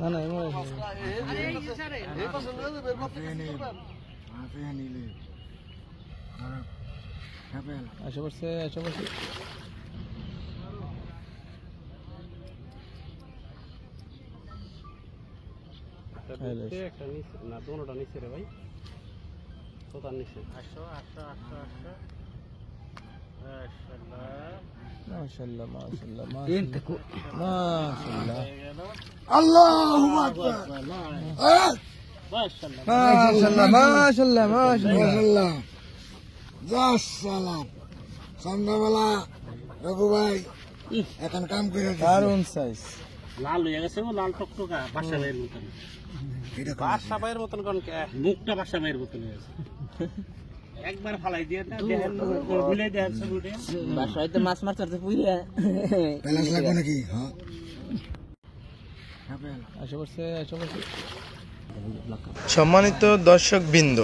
না না আশেপাশে আশেপাশে না দোনোটা নিচে রে ভাই তোতার নিচে 800 মাশাআল্লাহ মাশাআল্লাহ মাশাআল্লাহ আল্লাহু আকবার মাশাআল্লাহ মাশাআল্লাহ মাশাআল্লাহ যা সালাম সন্ধ্যাবেলা রঘু ভাই এখন কাম করে দারুন সাইজ লাল হয়ে গেছে লাল টকটকা বাসা ভাইয়ের মতন বাসা ভাইয়ের মতন কোন মুখটা বাসা ভাইয়ের মতন হয়ে গেছে একবার ফালাই দিয়ে না ভুলে দেন সবুটে বাসায় তো মাছ মারতে পুইরা প্যালাস লাগবে নাকি হ্যাঁ আশেপাশে আশেপাশে সম্মানিত দর্শকবৃন্দ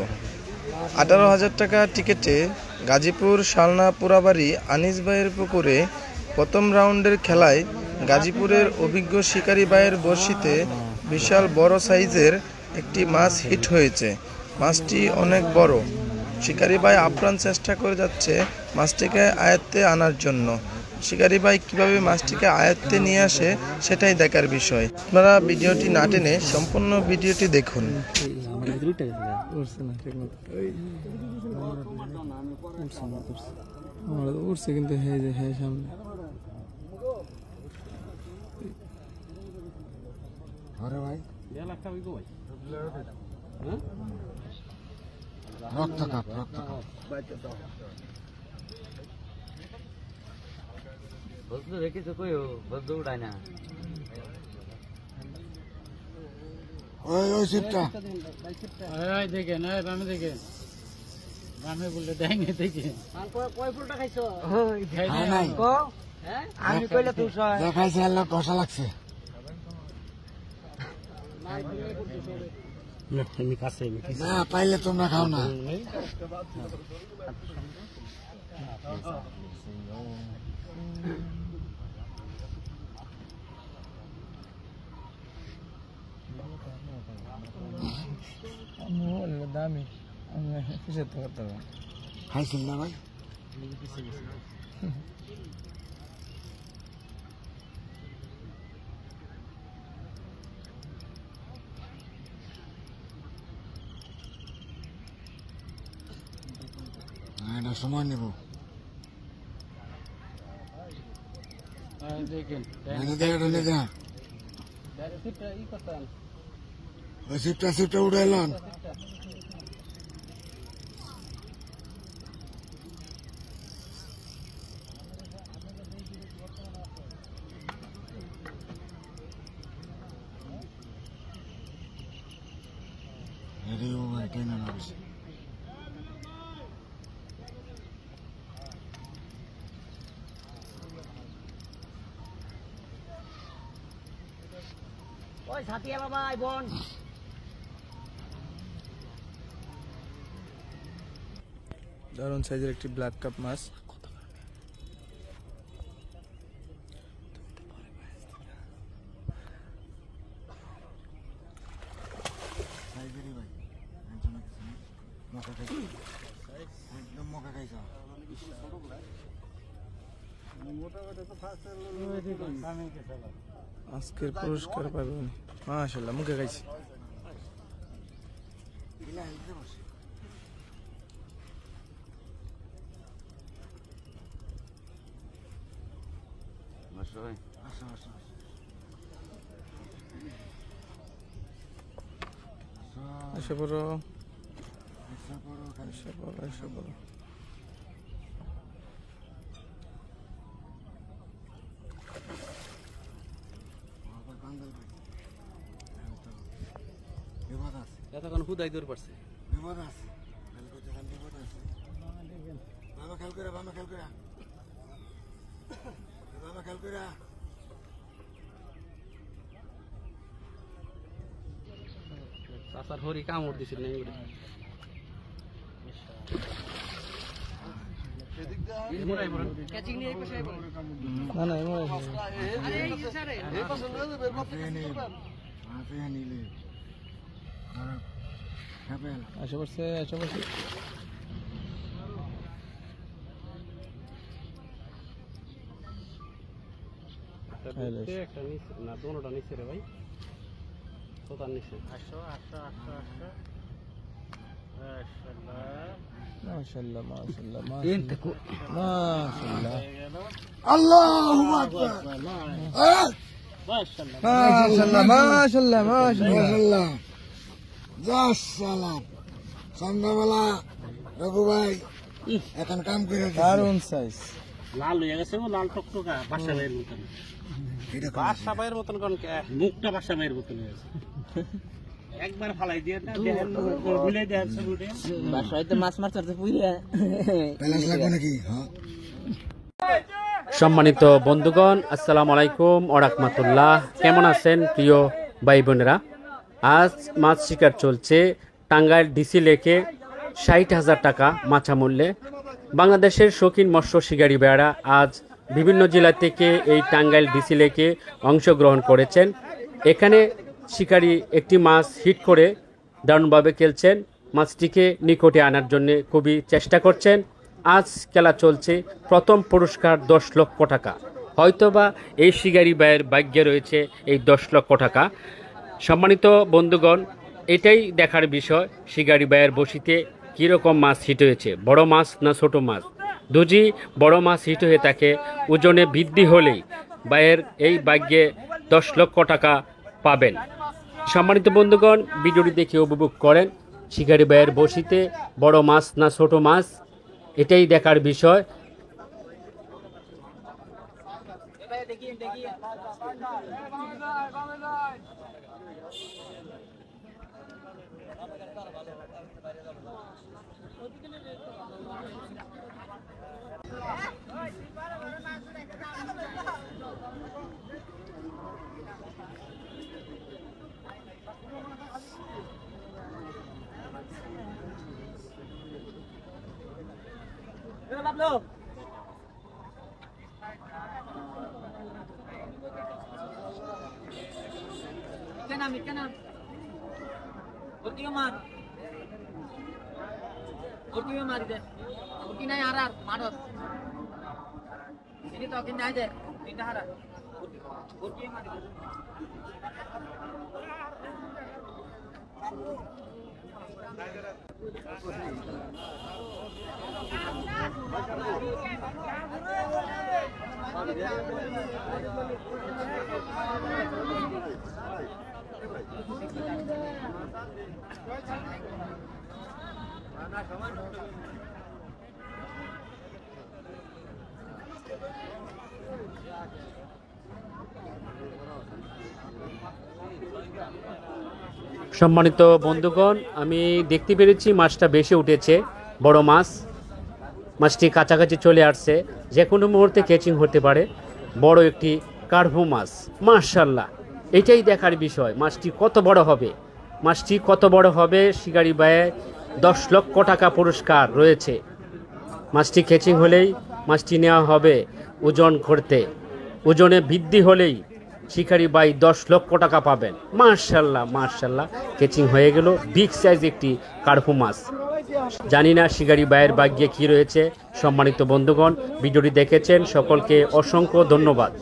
18,000 টাকা টিকেটে গাজীপুর শালনা পুরাবাড়ি আনিস ভাইয়ের পুকুরে প্রথম রাউন্ডের খেলায় গাজীপুরের অভিজ্ঞ শিকারী ভাইয়ের বড়শিতে বিশাল বড় সাইজের একটি মাছ হিট হয়েছে। মাছটি অনেক বড়। শিকারী ভাই আপ্রাণ চেষ্টা করে যাচ্ছে মাছটিকে আয়ত্তে আনার জন্য। শিকারী ভাই কীভাবে মাছটিকে আয়ত্তে নিয়ে আসে সেটাই দেখার বিষয়। আপনারা ভিডিওটি না টেনে সম্পূর্ণ ভিডিওটি দেখুন। উঠছে কিন্তু হ্যাঁ সামনে আরে ভাই একটা হইবো ভাই রক্ত কাপ বলতো রেখেছো কই বলতো উঠায় না ওই শিপটা দেখেন বামে দেখেন বামে বললে দেয়নি দেখেন কয় ফুলটা খাইছো নাই আমি কইলে তুই দেখাইছে আল্লাহ কষা লাগছে আমি কাছে না পাইলে তোমরা খাও না দামি কিসের তো করতে হবে খাইছিল না ভাই এটা সময় নেব দেখেন ওই সিপটা উঠে এলাম ওই সাথিয়া বাবা বোন দারুণ সাইজের একটি ব্ল্যাক কাপ মাছ। আজকের পুরস্কার পাবেন মাশাআল্লাহ মুখে খাইছি এসে পড়ো এসে পড়ো এতক্ষণ হুদাই দূর পড়ছে বিপদ আছে বিপদ আছে বাবা খেয়াল করে চাচার হরি কামড় দিছিল না না না এমন আশেপাশে আশেপাশে একটা নিচে না দোনোটা নিচে রে ভাই তোতার নিচে 800 মাশাআল্লাহ মাশাআল্লাহ মাশাআল্লাহ আল্লাহু আকবার মাশাআল্লাহ মাশাআল্লাহ মাশাআল্লাহ যা সালাম সন্ধ্যাবেলা রঘু ভাই এখন কাম করে দারুন সাইজ লাল হয়ে গেছে লাল টকটকা বাসা ভাইয়ের মতন বাসা ভাইয়ের মতন কোন মুখটা বাসা ভাইয়ের মতন হয়ে গেছে একবার ফালাই দিয়ে না দেখেন ভুলে দেন সবুটে বাসায় তো মাছ মারতে পুইরা ব্যালেন্স লাগবে নাকি সম্মানিত বন্ধুগণ আসসালামু আলাইকুম ওয়া রাহমাতুল্লাহ। কেমন আছেন প্রিয় ভাই বোনেরা? আজ মাছ শিকার চলছে টাঙ্গাইল ডিসি লেকে ৬০,০০০ টাকা মাছা মূল্যে। বাংলাদেশের শৌখিন মৎস্য শিকারী ভাইয়েরা আজ বিভিন্ন জেলা থেকে এই টাঙ্গাইল ডিসি লেকে অংশগ্রহণ করেছেন। এখানে শিকারী একটি মাছ হিট করে দারুণভাবে খেলছেন, মাছটিকে নিকটে আনার জন্য খুবই চেষ্টা করছেন। আজ খেলা চলছে, প্রথম পুরস্কার ১০ লক্ষ টাকা। হয়তোবা এই শিকারী ভাইয়ের ভাগ্যে রয়েছে এই ১০ লক্ষ টাকা। সম্মানিত বন্ধুগণ, এটাই দেখার বিষয় শিকারী ভাইয়ের বশিতে কীরকম মাছ হিট হয়েছে, বড় মাছ না ছোট মাছ। দুজি বড় মাছ হিট হয়ে থাকে, ওজনে বৃদ্ধি হলেই ভাইয়ের এই ভাগ্যে ১০ লক্ষ টাকা পাবেন। সম্মানিত বন্ধুগণ, ভিডিওটি দেখে উপভোগ করেন শিকারী ভাইয়ের বশিতে বড় মাছ না ছোট মাছ, এটাই দেখার বিষয়। সম্মানিত বন্ধুগণ, আমি দেখতে পেরেছি মাছটা বেশি উঠেছে, বড় মাছ। মাছটি কাছাকাছি চলে আসছে, যে কোনো মুহূর্তে ক্যাচিং হতে পারে। বড় একটি কার্ভু মাছ, মাশাআল্লাহ। এটাই দেখার বিষয়, মাছটি কত বড় হবে, মাছটি কত বড় হবে। শিকারী ভাইয়ের ১০ লক্ষ টাকা পুরস্কার রয়েছে। মাছটি ক্যাচিং হলেই মাছটি নেওয়া হবে ওজন করতে, ওজনে বৃদ্ধি হলেই শিকারী ভাই ১০ লক্ষ টাকা পাবেন। মাশাআল্লাহ মাশাআল্লাহ, ক্যাচিং হয়ে গেল বিগ সাইজ একটি কার্ভু মাছ। জানি না শিকারী ভাইয়ের ভাগ্যে কী রয়েছে। সম্মানিত বন্ধুগণ, ভিডিওটি দেখেছেন, সকলকে অসংখ্য ধন্যবাদ।